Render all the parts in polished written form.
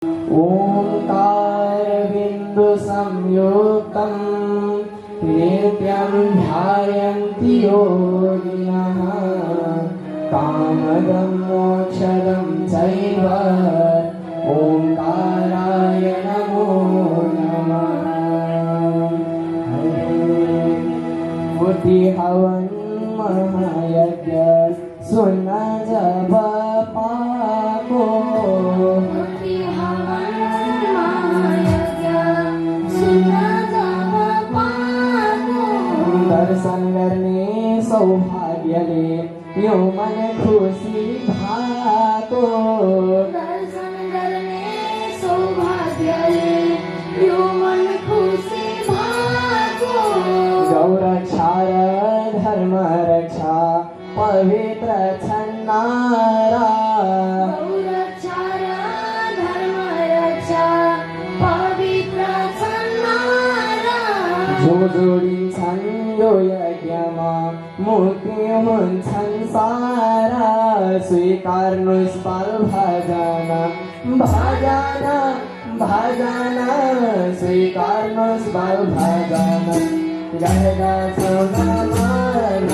ओंकारबिंदु संयुक्तं नित्यं ध्यायन्ति योगिनः कामदं मोक्षदं चैव ओंकाराय नमो नमः। बुद्धि हवन महायज्ञ सुन जब पाको दर्शन गर्ने सौभाग्यले यो मन खुसी भएको दर्शन गर्ने सौभाग्यले यो मन खुसी भएको गौरक्षा र धर्म रक्षा पवित्र छन्नारा गौरक्षा र धर्म रक्षा पवित्र छन्नारा जो जोडिन्छन् यो यज्ञमा मुक्ति हुन्छन् सारा स्वीकार्नुहोस् बाल भजन भजन भजन स्वीकार्नुहोस् बाल भजन गहेका छौ नमन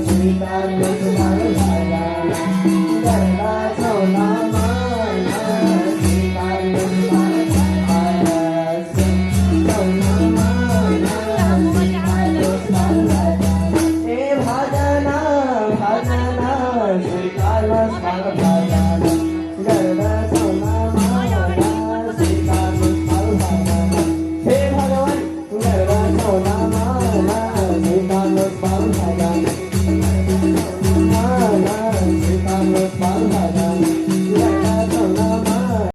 स्वीकार्नुहोस् बाल